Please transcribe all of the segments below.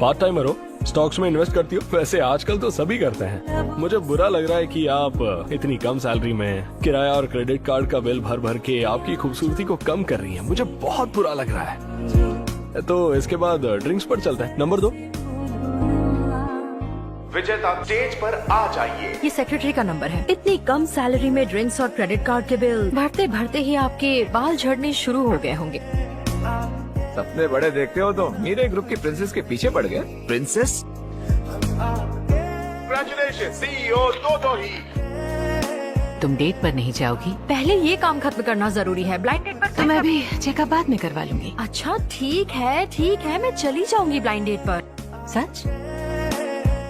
Part timer हो, stocks में invest करती हो? वैसे आजकल तो सभी करते हैं। मुझे बुरा लग रहा है कि आप इतनी कम सैलरी में किराया और क्रेडिट कार्ड का बिल भर भर के आपकी खूबसूरती को कम कर रही हैं। मुझे बहुत बुरा लग रहा है। तो इसके बाद ड्रिंक्स पर चलते हैं। नंबर 2। विजेता स्टेज पर आ जाइए। ये सेक्रेटरी का नंबर है। इतनी कम सैलरी में ड्रिंक्स और क्रेडिट कार्ड के बिल भरते भरते ही आपके बाल झड़ने शुरू हो गए होंगे। सपने बड़े देखते हो तो मेरे ग्रुप की प्रिंसेस के पीछे पड़ गए। प्रिंसेस? Congratulations, CEO तोतोही। तुम डेट पर नहीं जाओगी? पहले ये काम खत्म करना जरूरी है। ब्लाइंड डेट पर तो मैं भी चेकअप बाद में करवा लूंगी। अच्छा ठीक है, मैं चली जाऊंगी ब्लाइंड डेट पर। सच?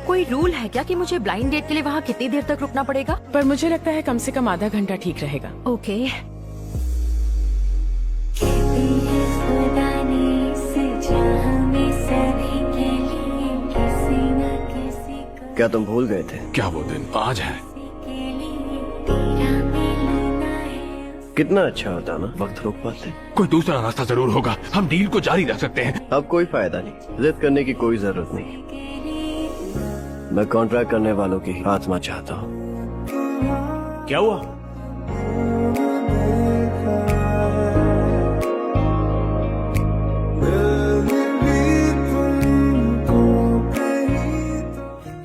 कोई रूल है क्या कि मुझे ब्लाइंड डेट के लिए वहाँ कितनी देर तक रुकना पड़ेगा? पर मुझे लगता है कम से कम आधा घंटा ठीक रहेगा। ओके। क्या तुम भूल गए थे? क्या वो दिन आज है? कितना अच्छा होता ना वक्त रोक पाते। कोई दूसरा रास्ता जरूर होगा, हम डील को जारी रख सकते हैं। अब कोई फायदा नहीं, जिद करने की कोई जरूरत नहीं। मैं कॉन्ट्रैक्ट करने वालों की आत्मा चाहता हूँ। क्या हुआ?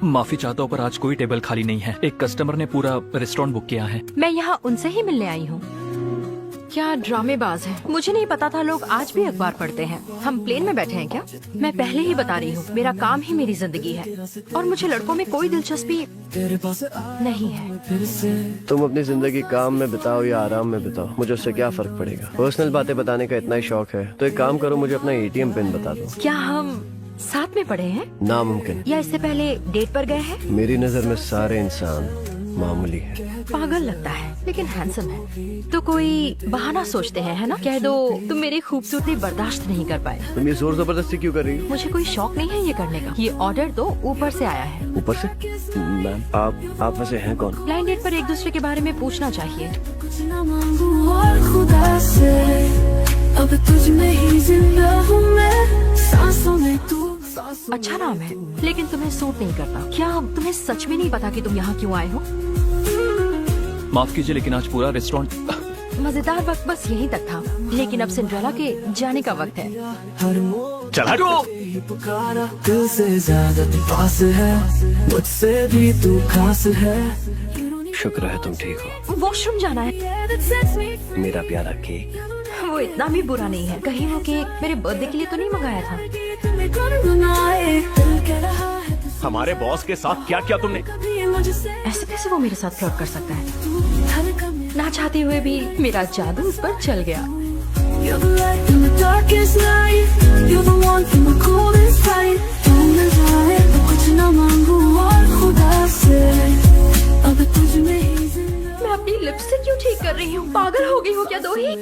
माफी चाहता हूँ पर आज कोई टेबल खाली नहीं है। एक कस्टमर ने पूरा रेस्टोरेंट बुक किया है। मैं यहाँ उनसे ही मिलने आई हूँ। क्या ड्रामेबाज है। मुझे नहीं पता था लोग आज भी अखबार पढ़ते हैं। हम प्लेन में बैठे हैं क्या? मैं पहले ही बता रही हूँ, मेरा काम ही मेरी जिंदगी है और मुझे लड़कों में कोई दिलचस्पी नहीं है। तुम अपनी जिंदगी काम में बिताओ या आराम में बिताओ, मुझे उससे क्या फर्क पड़ेगा। पर्सनल बातें बताने का इतना ही शौक है तो एक काम करो, मुझे अपना ATM पिन बता दो। क्या हम साथ में पढ़े हैं? नामुमकिन। या इससे पहले डेट पर गए हैं? मेरी नजर में सारे इंसान मामूली है। पागल लगता है लेकिन हैंडसम है। तो कोई बहाना सोचते हैं, है ना? कह दो तुम मेरी खूबसूरती बर्दाश्त नहीं कर पाए। तुम ये जोर जबरदस्ती क्यों कर रही हो? मुझे कोई शौक नहीं है ये करने का। ये ऑर्डर तो ऊपर से आया है। ऊपर से? मैम आप वैसे हैं कौन? ब्लाइंड डेट पर एक दूसरे के बारे में पूछना चाहिए। कुछ न मांगू और खुदा से, अब तुझ में ही जिंदा हूँ मैं, सांसों में तू। अच्छा नाम है लेकिन तुम्हें सूट नहीं करता। क्या तुम्हें सच में नहीं पता कि तुम यहाँ क्यों आए हो? माफ कीजिए लेकिन आज पूरा रेस्टोरेंट। मजेदार वक्त बस यहीं तक था, लेकिन अब सिंड्रेला के जाने का वक्त है। चला दो। पुकारा दिल से ज्यादा तू पास है, मुझसे भी तू खास है। शुक्र है तुम ठीक हो। वॉशरूम जाना है। मेरा प्यारा केक। वो इतना भी बुरा नहीं है। कहीं वो केक मेरे बर्थडे के लिए तो नहीं मंगाया था? हमारे बॉस के साथ क्या किया तुमने? ऐसे कैसे वो मेरे साथ फ्लर्ट कर सकता है? ना चाहते हुए भी मेरा जादू उस पर चल गया। कुछ न मांगू और खुदा से, अब तुझ में ही जिंदा। मैं अपनी लिपस्टिक क्यों ठीक कर रही हूँ? पागल हो गई हो क्या दोही?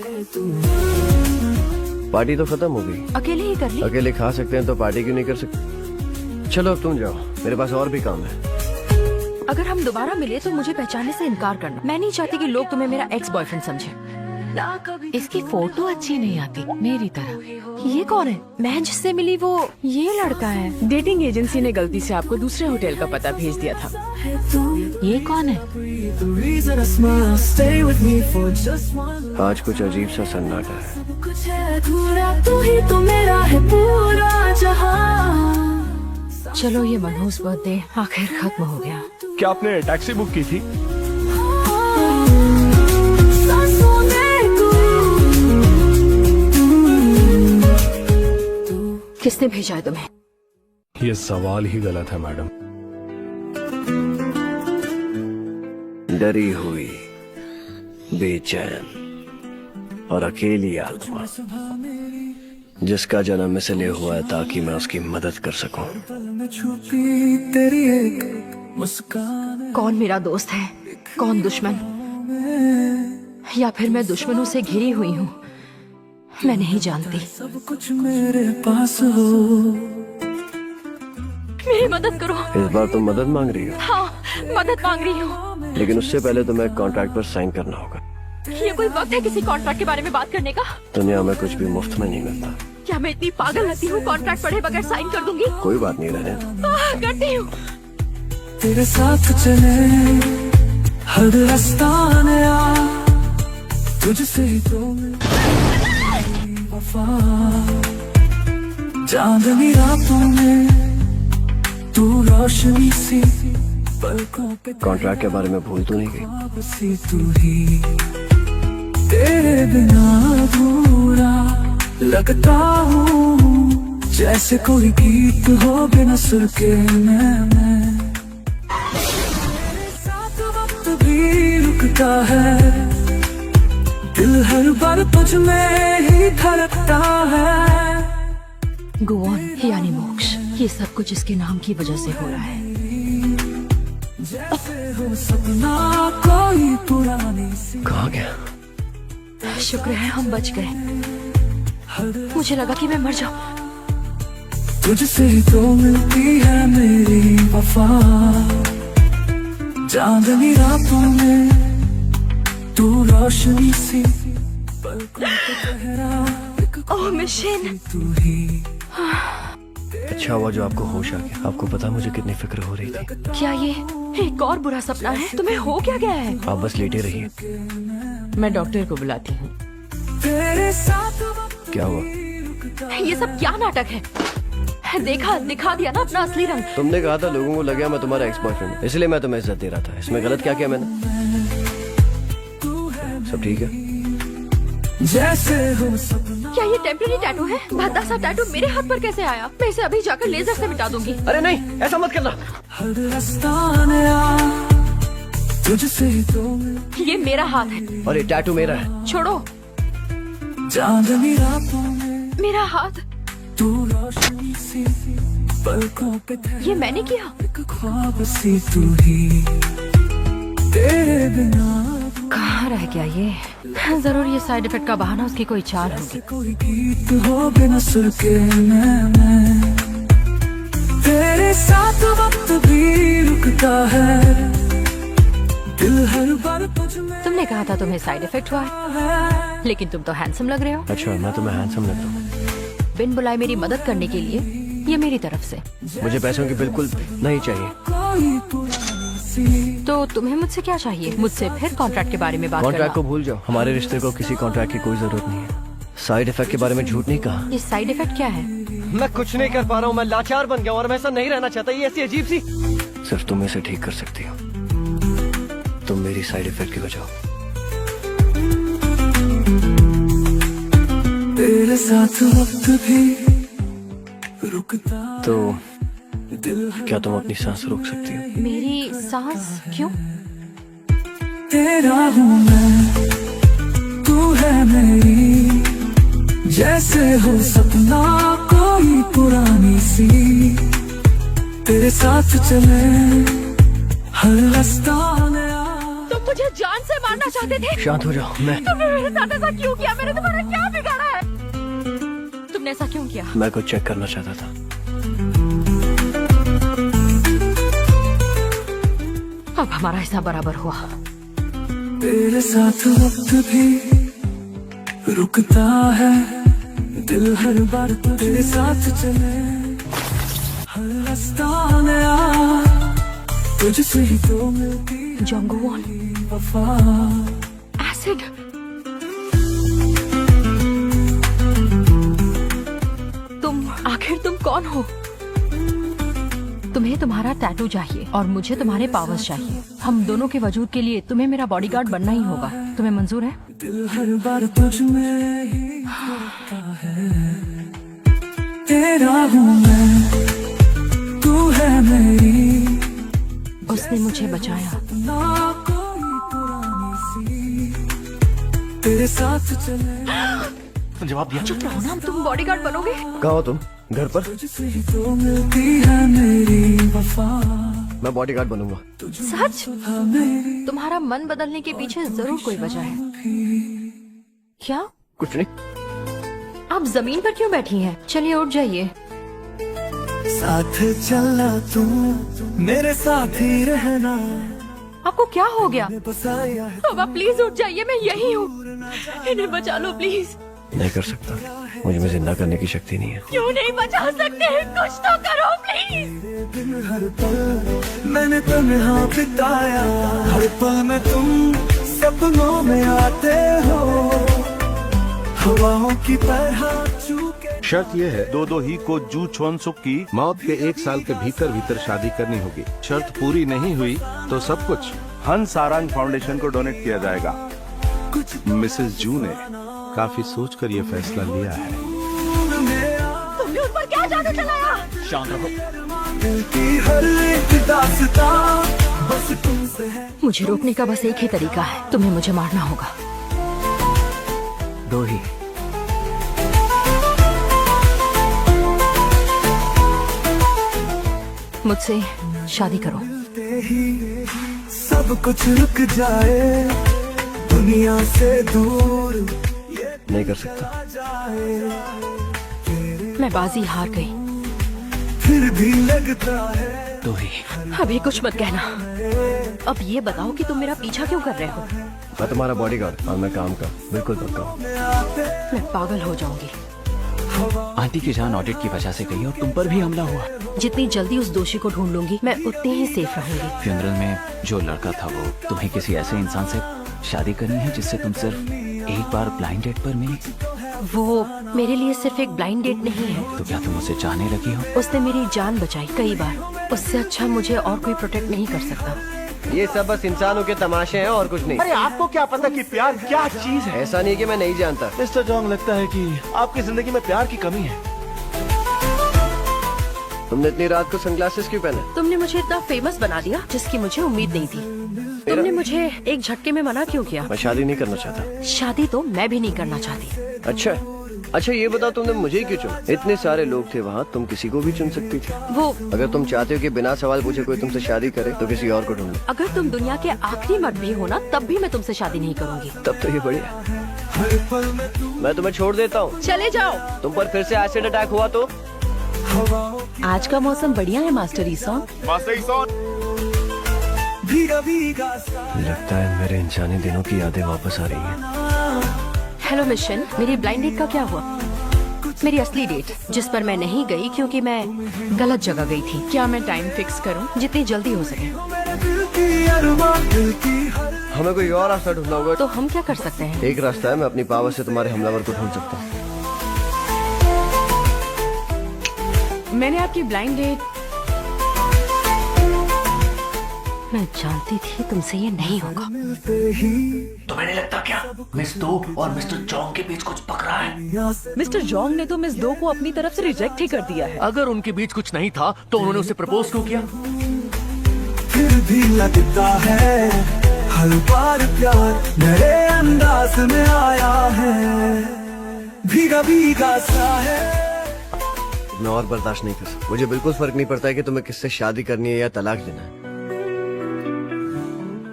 पार्टी तो खत्म हो गई। अकेले ही कर ली। अकेले खा सकते हैं तो पार्टी क्यों नहीं कर सकते? चलो अब तुम जाओ, मेरे पास और भी काम है। अगर हम दोबारा मिले तो मुझे पहचानने से इनकार करना। मैं नहीं चाहती कि लोग तुम्हें मेरा एक्स बॉयफ्रेंड समझे। इसकी फोटो अच्छी नहीं आती मेरी तरह। ये कौन है? मैं जिससे मिली वो ये लड़का है। डेटिंग एजेंसी ने गलती से आपको दूसरे होटल का पता भेज दिया था। ये कौन है? आज कुछ अजीब सा सन्नाटा है। कुछ है अधूरा, तू ही तो मेरा है पूरा जहां। चलो ये मनहूस बर्थडे आखिर खत्म हो गया। क्या आपने टैक्सी बुक की थी? सांसों में तू। किसने भेजा है तुम्हें? ये सवाल ही गलत है मैडम। डरी हुई, बेचैन और अकेली आत्मा जिसका जन्म इसलिए हुआ है ताकि मैं उसकी मदद कर सकूं। कौन मेरा दोस्त है, कौन दुश्मन? या फिर मैं दुश्मनों से घिरी हुई हूँ? मैं नहीं जानती। सब कुछ मेरे पास हो, मेरी मदद करो। इस बार तुम मदद मांग रही हो? हाँ, मदद मांग रही हूँ। लेकिन उससे पहले तुम्हें एक कॉन्ट्रैक्ट पर साइन करना होगा। ये कोई वक्त है किसी कॉन्ट्रैक्ट के बारे में बात करने का? दुनिया में कुछ भी मुफ्त में नहीं मिलता। क्या मैं इतनी पागल लगती हूँ? कॉन्ट्रैक्ट पढ़े बगैर साइन कर दूंगी। कोई बात नहीं रहने। करती हूँ। तेरे साथ चले हर रास्ता नया, तुझसे ही तो मिलती वफा। चांदनी रातों में तू रोशनी सी, पलकों पे कॉन्ट्रैक्ट के बारे में भूल तो नहीं गई? बसी तू ही, तेरे बिना अधूरा लगता हूँ, जैसे कोई गीत हो बिना सुर के। मैं साथ वक्त भी रुकता है, दिल हर बार तुझ में ही धड़कता है। गो ऑन यानी मोक्ष, ये सब कुछ इसके नाम की वजह से हो रहा है। जैसे हो सपना कोई पुरानी सी। कहाँ गया? शुक्र है हम बच गए। मुझे लगा कि मैं मर जाऊं। तुझसे ही तो मिलती है मेरी वफा। चांदनी रातों में तू रोशनी सी, पलकों पे गहरा एक ओह मिशन, तू ही। अच्छा हुआ जो आपको होश आ गया। आपको पता मुझे कितनी फिक्र हो रही थी। क्या ये एक और बुरा सपना है? तुम्हें हो क्या गया है? आप बस लेटे रहिए। मैं डॉक्टर को बुलाती हूँ। तेरे साथ क्या हुआ? ये सब क्या नाटक है? देखा, दिखा दिया ना अपना असली रंग। तुमने कहा था लोगों को लगे मैं तुम्हारा एक्स बॉयफ्रेंड, इसलिए मैं तुम्हें इज्जत दे रहा था। इसमें गलत क्या किया मैंने? सब ठीक है? जैसे हो सपना। क्या ये टेम्पररी टैटू है? भद्दा सा टैटू मेरे हाथ पर कैसे आया? मैं इसे अभी जाकर लेजर से मिटा दूंगी। अरे नहीं, ऐसा मत करना। हर रास्ता नया, तुझसे ही तो मिलती। ये मेरा हाथ है। और ये टैटू मेरा है। छोड़ो चांदनी रातों में मेरा हाथ। तू रोशनी सी, पलकों पे ये मैंने किया। एक ख्वाब सी तू ही, तेरे बिना कहाँ रह गया ये? जरूर ये साइड इफेक्ट का बहाना, उसकी कोई चाल होगी। कोई गीत हो बिना सुर के। मैं तेरे साथ वक्त भी रुकता है, दिल हर बार तुझ में। तुमने कहा था तुम्हें साइड इफेक्ट हुआ है, लेकिन तुम तो हैंडसम लग रहे हो। अच्छा, मैं तुम्हें हैंडसम लगता हूँ? बिन बुलाए मेरी मदद करने के लिए ये मेरी तरफ से। मुझे पैसों की बिल्कुल नहीं चाहिए। कोई पुरानी सी। तो तुम्हें मुझसे क्या चाहिए? मुझसे फिर कॉन्ट्रैक्ट के बारे में बात कॉन्ट्रैक्ट को करना। भूल जाओ। हमारे रिश्ते को किसी कॉन्ट्रैक्ट की कोई जरूरत नहीं है। साइड इफेक्ट के बारे में झूठ नहीं कहा। ये साइड इफेक्ट क्या है? मैं कुछ नहीं कर पा रहा हूँ। मैं लाचार बन गया और मैं ऐसा नहीं रहना चाहता। ये ऐसी अजीब सी। सिर्फ तुम इसे ठीक कर सकती हो। तुम मेरी साइड इफेक्ट की वजह हो। तेरे साथ वक्त भी रुकता। तो क्या तुम अपनी सांस रोक सकती हो? मेरी सांस क्यों? तेरा हूँ मैं, तू है मेरी, जैसे हो सपना कोई पुरानी सी। तेरे साथ चले हर रास्ता नया। तुम मुझे जान से मारना चाहते थे। शांत हो जाओ। मैं तुमने मेरे साथ ऐसा क्यों किया? मैंने तुम्हारा क्या बिगाड़ा है? तुमने ऐसा क्यों किया? मैं कुछ चेक करना चाहता था। अब हमारा हिस्सा बराबर हुआ। तेरे साथ वक्त भी रुकता है, दिल हर बार तेरे साथ चले हर रास्ता नया, तुझसे ही तो मिलती जोंगवॉन वफा। एसिड। आखिर तुम कौन हो? तुम्हें तुम्हारा टैटू चाहिए और मुझे तुम्हारे पावर्स चाहिए। हम दोनों के वजूद के लिए तुम्हें मेरा बॉडीगार्ड बनना ही होगा। तुम्हें मंजूर है? दिल हर बार तुझ में ही होता है। तेरा हूँ मैं, तू है मेरी। उसने मुझे बचाया। ना कोई पुरानी सी, तेरे साथ चले। जवाब दिया। चुप रहो ना, तुम बॉडीगार्ड बनोगे। कहाँ हो तुम? घर पर? तुझसे ही तो मिलती है मेरी वफा। मैं बॉडीगार्ड बनूंगा। सच? मेरी तुम्हारा मन बदलने के पीछे जरूर कोई वजह है। क्या? कुछ नहीं। आप जमीन पर क्यों बैठी हैं? चलिए उठ जाइए। साथ चलना तू, मेरे साथ ही रहना। आपको क्या हो गया? बसाया है अब आप प्लीज उठ जाइए, मैं यही हूँ। इन्हें बचा लो प्लीज। नहीं कर सकता, मुझे में जिंदा करने की शक्ति नहीं है। क्यों नहीं बचा सकते? कुछ तो करो प्लीज। दिन हर पल मैंने तन्हा बिताया, हर पल में तुम सपनों में आते हो, हवाओं की तरह चूके। शर्त यह है दो ही को जू छोन सुक की मौत के 1 साल के भीतर शादी करनी होगी। शर्त पूरी नहीं हुई तो सब कुछ हन सारंग फाउंडेशन को डोनेट किया जाएगा। मिसेस जू ने काफी सोचकर ये फैसला लिया है। तुमने उस पर क्या जादू चलाया? शांत रहो। दिल की हर एक दास्तां बस तुमसे है। मुझे रोकने का बस एक ही तरीका है, तुम्हें मुझे मारना होगा। दो ही। मुझसे शादी करो। ही सब कुछ रुक जाए, दुनिया से दूर नहीं कर सकता। मैं बाजी हार गई। फिर भी लगता है दो ही। अभी कुछ मत कहना। अब ये बताओ कि तुम मेरा पीछा क्यों कर रहे हो? मैं तुम्हारा बॉडीगार्ड और मैं काम का बिल्कुल पक्का हूँ। मैं पागल हो जाऊंगी। आंटी की जान ऑडिट की वजह से गई और तुम पर भी हमला हुआ। जितनी जल्दी उस दोषी को ढूंढ लूंगी, मैं उतनी ही सेफ रहूंगी। फ्यूनरल में जो लड़का था वो तुम्हें किसी ऐसे इंसान से शादी करनी है जिससे तुम सिर्फ एक बार ब्लाइंड डेट पर मिली। वो मेरे लिए सिर्फ एक ब्लाइंड डेट नहीं है। तो क्या तुम उसे चाहने लगी हो? उसने मेरी जान बचाई कई बार। उससे अच्छा मुझे और कोई प्रोटेक्ट नहीं कर सकता। ये सब बस इंसानों के तमाशे हैं और कुछ नहीं। अरे आपको क्या पता कि प्यार क्या चीज है? ऐसा नहीं कि मैं नहीं जानता। मिस्टर जोंग, लगता है कि आपकी जिंदगी में प्यार की कमी है। तुमने इतनी रात को सनग्लासेस क्यों पहने? तुमने मुझे इतना फेमस बना दिया जिसकी मुझे उम्मीद नहीं थी। तुमने मुझे एक झटके में मना क्यों किया? मैं शादी नहीं करना चाहता। शादी तो मैं भी नहीं करना चाहती। अच्छा ये बताओ, तुमने मुझे ही क्यों चुना? इतने सारे लोग थे वहाँ, तुम किसी को भी चुन सकती थी। वो अगर तुम चाहते हो कि बिना सवाल पूछे कोई तुमसे शादी करे तो किसी और को ढूंढ लो। अगर तुम दुनिया के आखिरी मर्द भी हो ना, तब भी मैं तुमसे शादी नहीं करूंगी। तब तो ये बढ़िया। मैं तुम्हें छोड़ देता हूँ। चले जाओ। तुम पर फिर से एसिड अटैक हुआ तो? आज का मौसम बढ़िया है मास्टर ईसॉन। भीगा भीगा सा लगता है मेरे इंसानी दिनों की यादें वापस आ रही हैं। हेलो मिशन, मेरी ब्लाइंड डेट का क्या हुआ? मेरी असली डेट जिस पर मैं नहीं गई क्योंकि मैं गलत जगह गई थी। क्या मैं टाइम फिक्स करूं? जितनी जल्दी हो सके। दिल की अरमां, दिल की हर हमें कोई और रास्ता ढूंढना होगा। तो हम क्या कर सकते हैं? एक रास्ता है, मैं अपनी पावर से तुम्हारे हमलावर को ढूंढ सकता हूँ। मैंने आपकी ब्लाइंड डेट। मैं जानती थी तुमसे ये नहीं होगा। मिलते ही तुम्हें नहीं लगता क्या मिस दो और मिस्टर जोंग के बीच कुछ पक रहा है? मिस्टर जोंग ने तो मिस दो को अपनी तरफ से रिजेक्ट ही कर दिया है। अगर उनके बीच कुछ नहीं था तो उन्होंने उसे प्रपोज क्यों किया? फिर भी लगता है हर बार प्यार नए अंदाज में आया है, भीगा भीगा सा है। मैं और बर्दाश्त नहीं कर सकता। मुझे बिल्कुल फर्क नहीं पड़ता है कि तुम्हें किससे शादी करनी है या तलाक देना है।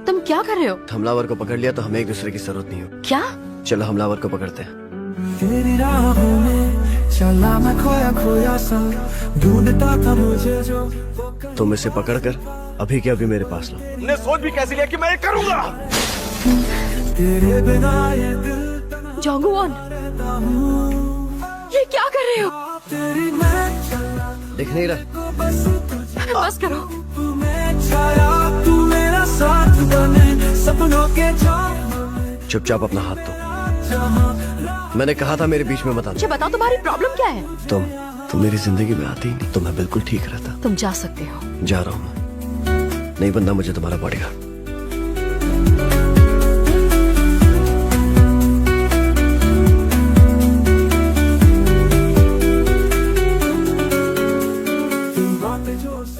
तुम क्या कर रहे हो? हमलावर को पकड़ लिया तो हमें एक दूसरे की जरूरत नहीं हो। क्या? चलो हमलावर को पकड़ते हैं। तेरी राहों में चला मैं खोया खोया सा, ढूंढता था मुझे जो तुम इसे पकड़कर अभी के अभी मेरे पास लो। ने सोच भी कैसे लिया कि मैं ये करूंगा? तेरे बिना ये दिल तना जोंगवॉन, रहता हूँ। ये क्या कर रहे हो? तेरी मैं चला दिख नहीं रहा? बस तुझे बस करो। तू मैं छाया, तू मेरा साथ बने सपनों के जाम में। चुपचाप अपना हाथ दो। जहाँ मैंने कहा था मेरे बीच में मत आना। मुझे बताओ तुम्हारी प्रॉब्लम क्या है? तुम मेरी जिंदगी में आती ही नहीं तो मैं बिल्कुल ठीक रहता। तुम जा सकते हो। जा रहा हूँ मैं। नहीं बनना मुझे तुम्हारा बॉडीगार्ड।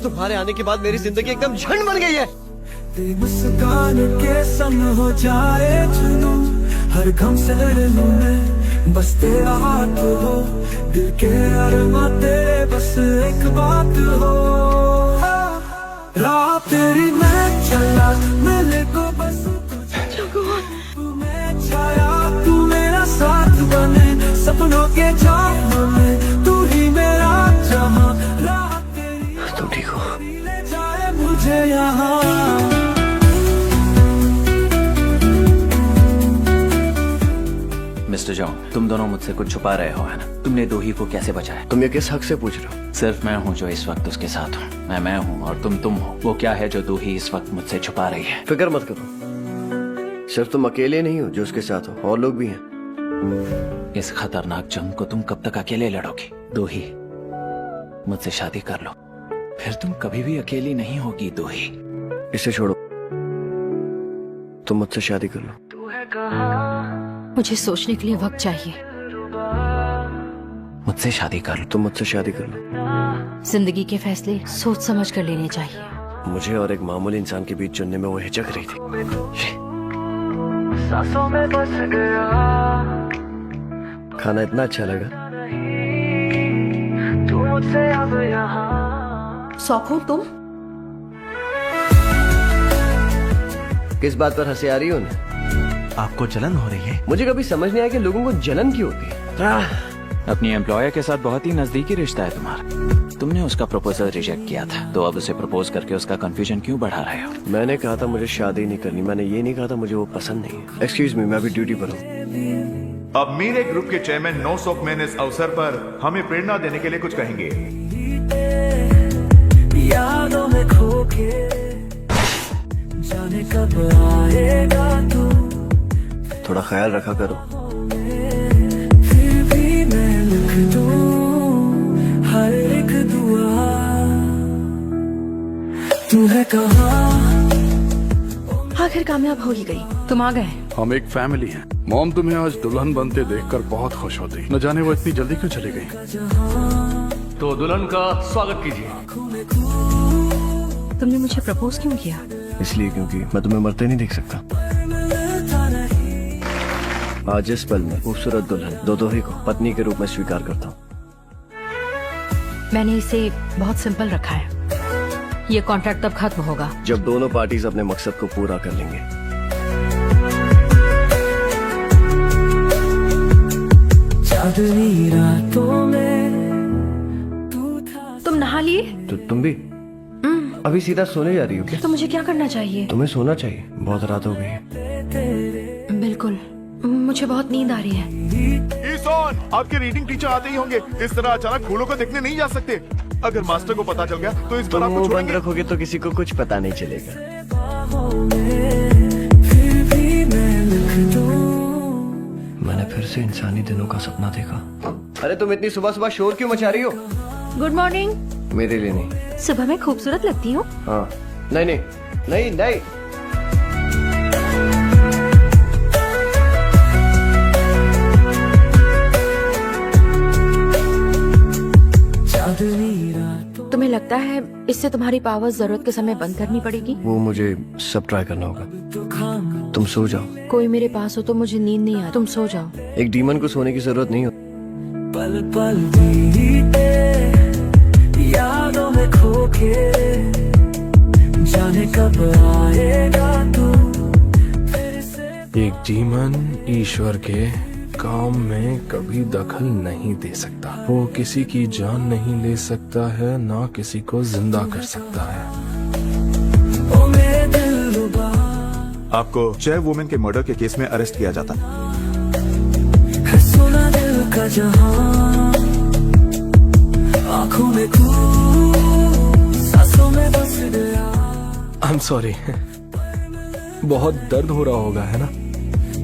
तुम्हारे आने के बाद मेरी जिंदगी एकदम झंड बन गई है। तेरी मुस्कान के संग हो जाए जुनू, हर गम से लूं मैं बस तेरा हाथ हो, दिल के अरमां तेरे बस एक बात हो। राह तेरी मैं चला, मिले को बस तू मैं छाया, तू मेरा साथ बने सपनों के जाम में, तू ही मेरा जहां। राह तेरी तुम ठीक हो? ले जाए मुझे यहाँ। मिस्टर जाऊं, तुम दोनों मुझसे कुछ छुपा रहे हो, है ना? तुमने दोही को कैसे बचाया? तुम ये किस हक से पूछ रहे हो? सिर्फ मैं हूँ जो इस वक्त उसके साथ हूँ। मैं हूँ और तुम हो। वो क्या है जो दोही इस वक्त मुझसे छुपा रही है? फिक्र मत करो, सिर्फ तुम अकेले नहीं हो जो उसके साथ हो, और लोग भी हैं। इस खतरनाक जंग को तुम कब तक अकेले लड़ोगी? दोही, मुझसे शादी कर लो, फिर तुम कभी भी अकेली नहीं होगी। दोही, इसे छोड़ो, तुम मुझसे शादी कर लो। मुझे सोचने के लिए वक्त चाहिए। मुझसे शादी कर लो। तुम मुझसे शादी कर लो। जिंदगी के फैसले सोच समझ कर लेने चाहिए। मुझे और एक मामूली इंसान के बीच चुनने में वो हिचक रही थी। सांसों में बस गया, खाना इतना अच्छा लगा। तू मुझसे अब यहाँ। सौखो तुम? किस बात पर हंसी आ रही हो? आपको जलन हो रही है? मुझे कभी समझ नहीं आया कि लोगों को जलन क्यों होती है। अपनी एम्प्लॉयर के साथ बहुत ही नजदीकी रिश्ता है तुम्हारा। तुमने उसका प्रपोजल रिजेक्ट किया था, तो अब उसे प्रपोज करके उसका कंफ्यूजन क्यों बढ़ा रहे हो? मैंने कहा था मुझे शादी नहीं करनी, मैंने ये नहीं कहा था मुझे वो पसंद नहीं है। एक्सक्यूज मी, मैं अभी ड्यूटी पर हूँ। अब मीरे ग्रुप के चेयरमैन नो सॉक मैन इस अवसर पर हमें प्रेरणा देने के लिए कुछ कहेंगे। यादों में खो के जाने कब आएगा तू, थोड़ा ख्याल रखा करो। फिर भी मैं लिख दूं हर एक दुआ, तू है कहाँ। आखिर कामयाब हो ही गई। तुम आ गए। हम एक फैमिली हैं। मॉम तुम्हें आज दुल्हन बनते देखकर बहुत खुश होती, न जाने वो इतनी जल्दी क्यों चली गई। तो दुल्हन का स्वागत कीजिए। तुमने मुझे प्रपोज क्यों किया? इसलिए क्योंकि मैं तुम्हें मरते नहीं देख सकता। आज इस पल में खूबसूरत दुल्हन दोही को पत्नी के रूप में स्वीकार करता हूँ। मैंने इसे बहुत सिंपल रखा है। ये कॉन्ट्रैक्ट तब खत्म होगा जब दोनों पार्टीज अपने मकसद को पूरा कर लेंगे। चांदनी रातों में तू था। तुम नहा लिए? तो तुम भी अभी सीधा सोने जा रही हो क्या? तो मुझे क्या करना चाहिए? तुम्हें सोना चाहिए, बहुत रात हो गई है। बिल्कुल, मुझे बहुत नींद आ रही है। ईसोन, आपके रीडिंग टीचर आते ही होंगे। इस तरह अचानक फूलों को देखने नहीं जा सकते। अगर मास्टर को पता चल गया तो इस बार तुम आपको मुंह बंद छोड़ेंगे। रखोगे तो किसी को कुछ पता नहीं चलेगा। फिर भी मैं लिख दूं। मैंने फिर से इंसानी दिनों का सपना देखा। अरे तुम इतनी सुबह सुबह शोर क्यों मचा रही हो? Good morning. मेरे लिए नहीं। सुबह मैं खूबसूरत लगती हूँ? हाँ, नहीं नहीं नहीं नहीं। तुम्हें लगता है इससे तुम्हारी पावर जरूरत के समय बंद करनी पड़ेगी? वो मुझे सब ट्राई करना होगा। तुम सो जाओ। कोई मेरे पास हो तो मुझे नींद नहीं आ। तुम सो जाओ। एक डीमन को सोने की जरूरत नहीं हो। पल पल बीते यादों में खो के जाने कब आएगा तू फिर से। एक डीमन ईश्वर के काम में कभी दखल नहीं दे सकता। वो किसी की जान नहीं ले सकता है, ना किसी को जिंदा कर सकता है। ओ मेरे दिलरुबा, आपको चेयर वुमेन के मर्डर के केस में अरेस्ट किया जाता। है सुना दिल का जहां, आंखों में खू सांसों में बस गया। I am sorry. बहुत दर्द हो रहा होगा, है ना?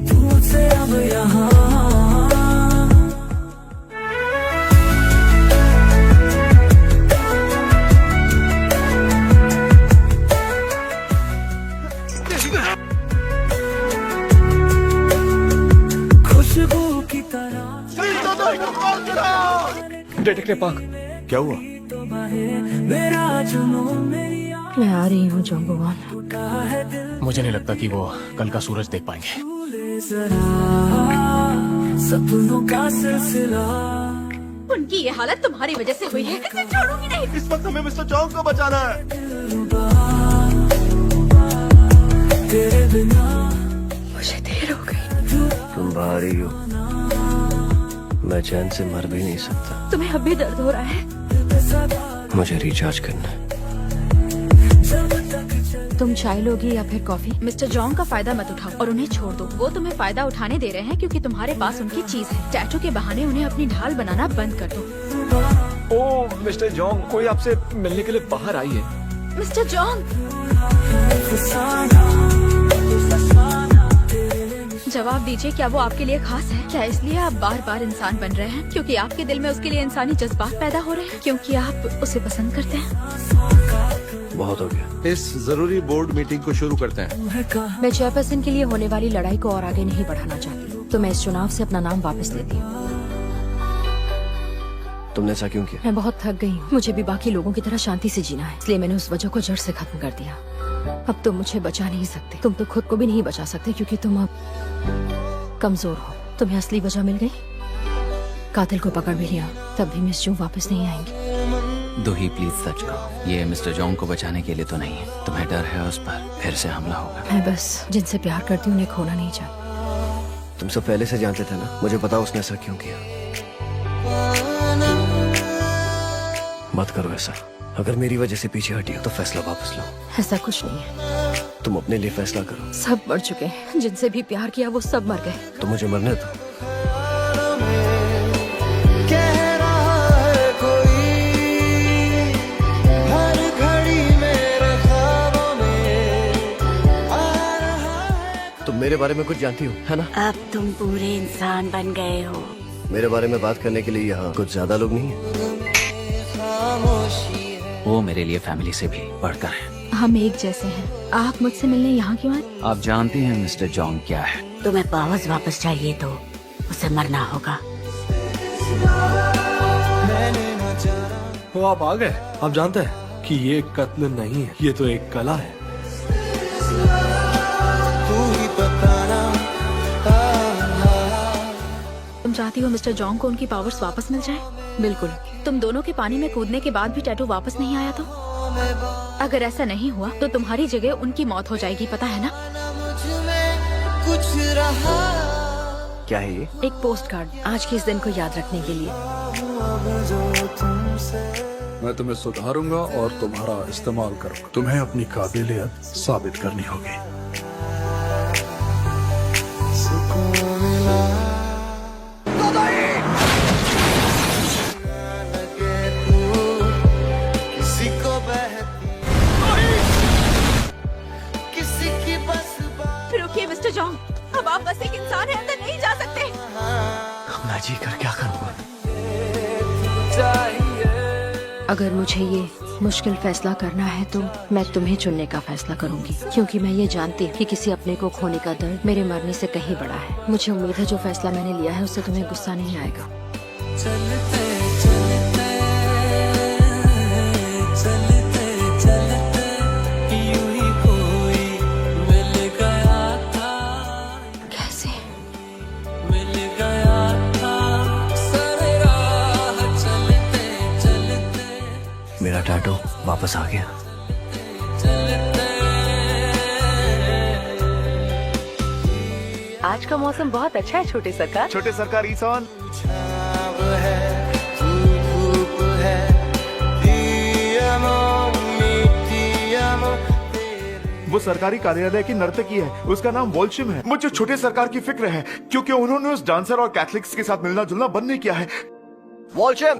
तू मुझसे अब यहाँ। खुशबू की तरह डिटेक्टिव पार्क, क्या हुआ? मेरा जुनून मेरी मैं आ रही हूँ जंगुवान। कहा है दिल मुझे नहीं लगता कि वो कल का सूरज देख पाएंगे। भूले जरा सपनों का सिलसिला। उनकी ये हालत तुम्हारी वजह से हुई है। इसे छोड़ूंगी नहीं। इस वक्त हमें मिस्टर चौक को बचाना है। तेरे बिना मुझे देर हो गई। तुम भारी हो, मैं चैन से मर भी नहीं सकता। तुम्हें अब भी दर्द हो रहा है? मुझे रिचार्ज करना है। जब तक चले तुम चाय लोगी या फिर कॉफी? मिस्टर जॉन्ग का फायदा मत उठाओ और उन्हें छोड़ दो। वो तुम्हें फायदा उठाने दे रहे हैं क्योंकि तुम्हारे पास उनकी चीज है। टैटू के बहाने उन्हें अपनी ढाल बनाना बंद कर दो। ओ मिस्टर जॉन्ग, कोई आपसे मिलने के लिए बाहर आई है। मिस्टर जॉन्ग, जवाब दीजिए, क्या वो आपके लिए खास है? क्या इसलिए आप बार बार इंसान बन रहे हैं क्योंकि आपके दिल में उसके लिए इंसानी जज्बात पैदा हो रहे हैं, क्योंकि आप उसे पसंद करते हैं? बहुत हो गया। इस जरूरी बोर्ड मीटिंग को शुरू करते हैं। मैं चेयरपर्सन के लिए होने वाली लड़ाई को और आगे नहीं बढ़ाना चाहती, तो मैं इस चुनाव से अपना नाम वापस लेती हूँ। तुमने ऐसा क्यों किया? मैं बहुत थक गई हूँ। मुझे भी बाकी लोगों की तरह शांति से जीना है, इसलिए मैंने उस वजह को जड़ से खत्म कर दिया। अब तुम मुझे बचा नहीं सकते। तुम तो खुद को भी नहीं बचा सकते क्योंकि तुम अब कमजोर हो। तुम्हें असली वजह मिल गई, कातिल को पकड़ भी लिया, तब भी मिस जू वापस नहीं आएंगी। दोही प्लीज सच कहो, ये मिस्टर जॉन्ग को बचाने के लिए तो नहीं है। तुम्हें डर है उस पर फिर से हमला होगा। मैं बस जिनसे प्यार करती हूँ उन्हें खोना नहीं चाहती। तुम सब पहले से जानते थे ना? मुझे पता उसने ऐसा क्यों किया। मत करो ऐसा। अगर मेरी वजह से पीछे हटी हो तो फैसला वापस लो। ऐसा कुछ नहीं है। तुम अपने लिए फैसला करो। सब मर चुके हैं, जिनसे भी प्यार किया वो सब मर गए। तो मुझे मरने दो। तुम मेरे बारे में कुछ जानती हो, है ना? अब तुम पूरे इंसान बन गए हो। मेरे बारे में बात करने के लिए यहाँ कुछ ज्यादा लोग नहीं है। वो मेरे लिए फैमिली से भी बढ़कर है। हम एक जैसे हैं। आप मुझसे मिलने यहाँ क्यों आए? आप जानती हैं मिस्टर जॉन्ग क्या है? तुम्हें पावर्स वापस चाहिए तो उसे मरना होगा। वो आप आ गए। आप जानते हैं कि ये कत्ल नहीं है, ये तो एक कला है। तुम चाहती हो मिस्टर जॉन्ग को उनकी पावर्स वापस मिल जाए? बिल्कुल। तुम दोनों के पानी में कूदने के बाद भी टैटू वापस नहीं आया तो? अगर ऐसा नहीं हुआ तो तुम्हारी जगह उनकी मौत हो जाएगी, पता है ना? क्या है ये? एक पोस्ट कार्ड, आज के इस दिन को याद रखने के लिए। मैं तुम्हें सुधारूंगा और तुम्हारा इस्तेमाल करूंगा। तुम्हें अपनी काबिलियत साबित करनी होगी। रुकिए मिस्टर जॉन्ग, अब आप बस एक इंसान हैं, अंदर नहीं जा सकते। मैं जी कर क्या करूँगा? अगर मुझे ये मुश्किल फैसला करना है तो मैं तुम्हें चुनने का फैसला करूंगी, क्योंकि मैं ये जानती हूँ कि किसी अपने को खोने का दर्द मेरे मरने से कहीं बड़ा है। मुझे उम्मीद है जो फैसला मैंने लिया है उससे तुम्हें गुस्सा नहीं आएगा। कैसे? मेरा टैटू वापस आ गया। आज का मौसम बहुत अच्छा है छोटे सरकार। छोटे सरकार ईसान। वो सरकारी कार्यालय की नर्तकी है, उसका नाम वॉल्शिम है। मुझे छोटे सरकार की फिक्र है क्योंकि उन्होंने उस डांसर और कैथलिक्स के साथ मिलना जुलना बंद नहीं किया है। वॉल्शिम!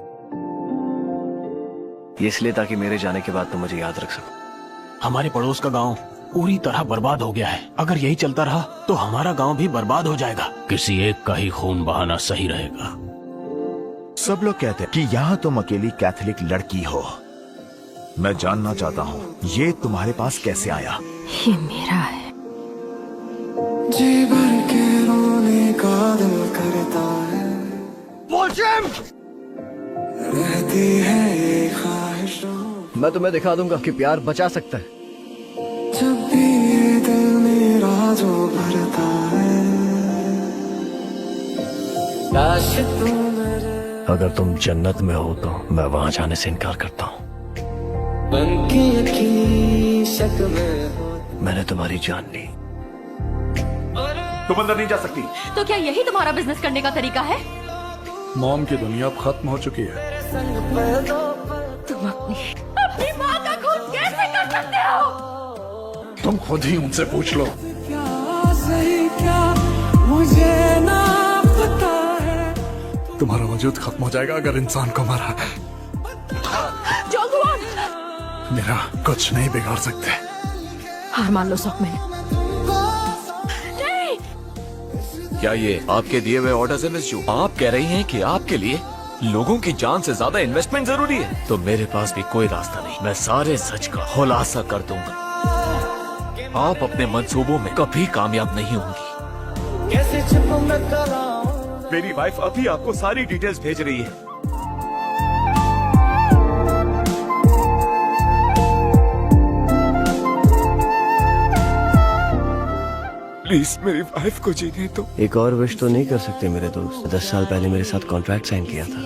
ये इसलिए ताकि मेरे जाने के बाद तुम मुझे याद रख सको। हमारे पड़ोस का गांव पूरी तरह बर्बाद हो गया है। अगर यही चलता रहा तो हमारा गांव भी बर्बाद हो जाएगा। किसी एक का ही खून बहाना सही रहेगा। सब लोग कहते हैं कि यहाँ तुम अकेली कैथलिक लड़की हो। मैं जानना चाहता हूँ ये तुम्हारे पास कैसे आया? ये मेरा है। जी भर के रोने का दिल करता है। वॉल्शिम! रहती है ये ख्वाहिश। मैं तुम्हें दिखा दूंगा कि प्यार बचा सकता है। जब भी ये दिल मेरा जो भरता है। अगर तुम जन्नत में हो तो मैं वहाँ जाने से इनकार करता हूँ। मैंने तुम्हारी जान ली। तुम अंदर नहीं जा सकती। तो क्या यही तुम्हारा बिजनेस करने का तरीका है? मॉम की दुनिया अब खत्म हो चुकी है। तुम अपनी माँ का खून कैसे कर सकते हो? तुम खुद ही उनसे पूछ लो। क्या सही क्या मुझे ना पता है। तुम्हारा वजूद खत्म हो जाएगा अगर इंसान को मारा। मेरा कुछ नहीं बिगाड़ सकते। हार मान लो सॉकमैन। क्या ये आपके दिए हुए ऑर्डर से मिस जू? आप कह रही हैं कि आपके लिए लोगों की जान से ज्यादा इन्वेस्टमेंट जरूरी है? तो मेरे पास भी कोई रास्ता नहीं, मैं सारे सच का खुलासा कर दूंगा। आप अपने मंसूबों में कभी कामयाब नहीं होंगी। कैसे छिपूं मैं कला। मेरी वाइफ अभी आपको सारी डिटेल्स भेज रही है। प्लीज मेरी वाइफ को जीने दो। एक और विश तो नहीं कर सकते मेरे दोस्त? 10 साल पहले मेरे साथ कॉन्ट्रैक्ट साइन किया था।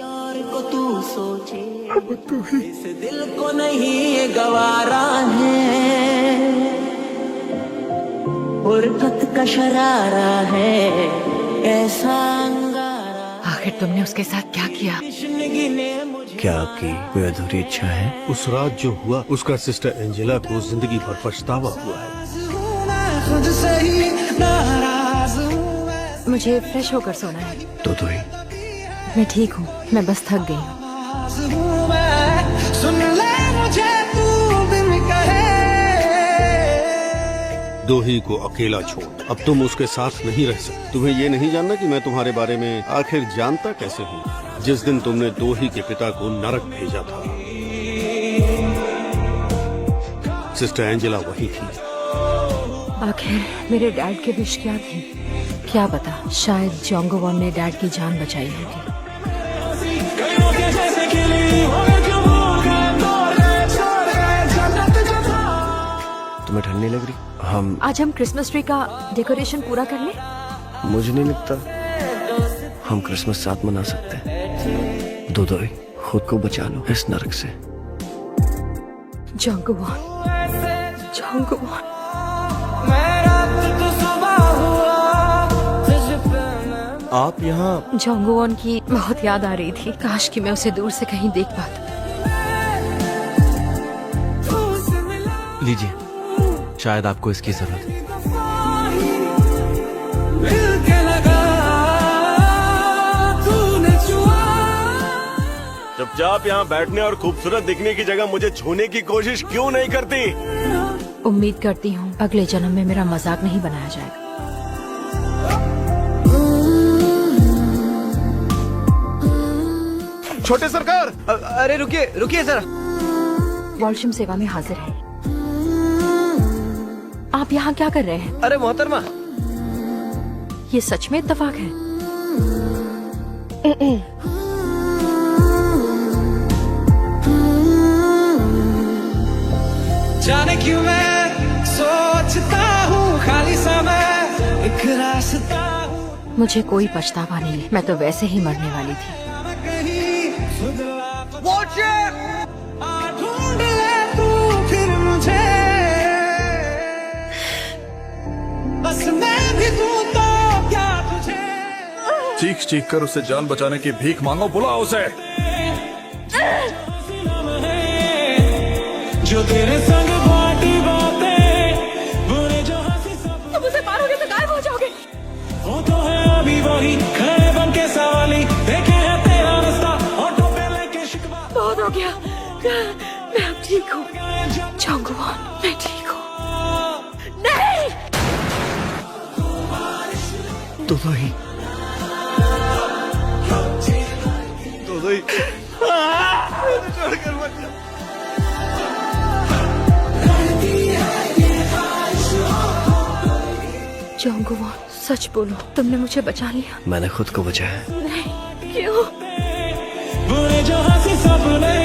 इस दिल को नहीं ये गवारा है, फुर्सत का शरारा है ऐसा अंगारा। आखिर तुमने उसके साथ क्या किया? क्या आपकी कोई अधूरी इच्छा है? उस रात जो हुआ उसका सिस्टर एंजेला को जिंदगी भर पछतावा हुआ है। खुद से ही नाराज हूँ मैं। मुझे फ्रेश होकर सोना है। तो ही मैं ठीक हूँ, मैं बस थक गई हूँ। सुन ले मुझे तू बिन कहे। दोही को अकेला छोड़, अब तुम उसके साथ नहीं रह सकते। तुम्हें ये नहीं जानना कि मैं तुम्हारे बारे में आखिर जानता कैसे हूँ। जिस दिन तुमने दोही के पिता को नरक भेजा था, सिस्टर एंजेला वही थी। आखिर मेरे डैड के विश क्या थे? क्या पता, शायद जोंगो वॉन ने डैड की जान बचाई होगी। तुम्हें ठंड नहीं लग रही? आज हम क्रिसमस ट्री का डेकोरेशन पूरा कर लें? मुझे नहीं लगता हम क्रिसमस साथ मना सकते हैं। दोदोई, खुद को बचा लो इस नरक से। जोंगो वॉन। आप यहाँ? जोंगो वॉन की बहुत याद आ रही थी। काश कि मैं उसे दूर से कहीं देख पाता। लीजिए, शायद आपको इसकी जरूरत है। चुपचाप यहाँ बैठने और खूबसूरत दिखने की जगह मुझे छूने की कोशिश क्यों नहीं करती? उम्मीद करती हूँ अगले जन्म में मेरा मजाक नहीं बनाया जाएगा। छोटे सरकार, अरे रुकिए जरा। वॉशरूम सेवा में हाजिर है। आप यहाँ क्या कर रहे हैं? अरे मोहतरमा, ये सच में इत्तेफाक है? जाने क्यों मैं सोचता हूँ खाली समय एक रास्ता। मुझे कोई पछतावा नहीं है, मैं तो वैसे ही मरने वाली थी। ढूंढ ले तू फिर मुझे, बस मैं भी दूँ तो क्या तुझे। चीख कर उसे जान बचाने की भीख मांगो, बुलाओ उसे। जो तेरे संग बाटी बातें बुरे जो हंसी सब। तुम उसे मारोगे तो गायब हो जाओगे। वो तो है अभी वही खड़े बन के सवाली, देखे है तेरा रास्ता ऑटो पे लेके शिकवा। बहुत हो गया, मैं अब ठीक हूँ। जोंगो वॉन, मैं ठीक हूँ। नहीं, दोदोई। जोंगो वॉन, सच बोलो, तुमने मुझे बचा लिया? मैंने खुद को बचाया। नहीं, क्यों? बुरे जो हंसी सपने,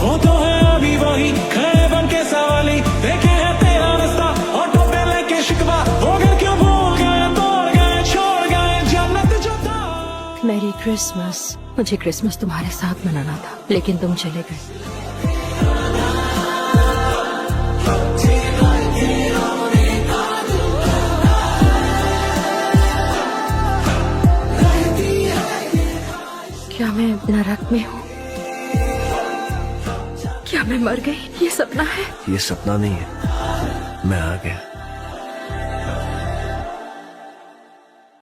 वो तो है अभी वही खड़े बन के सवाली, देखे है तेरा रास्ता ऑटो पे लेके शिकवा। वो घर क्यों भूल गए, तोड़ गए, छोड़ गए जन्नत जो था। Merry Christmas. मुझे क्रिसमस तुम्हारे साथ मनाना था, लेकिन तुम चले गए। क्या मैं नरक में हूँ? क्या मैं मर गई? ये सपना है? ये सपना नहीं है, मैं आ गया।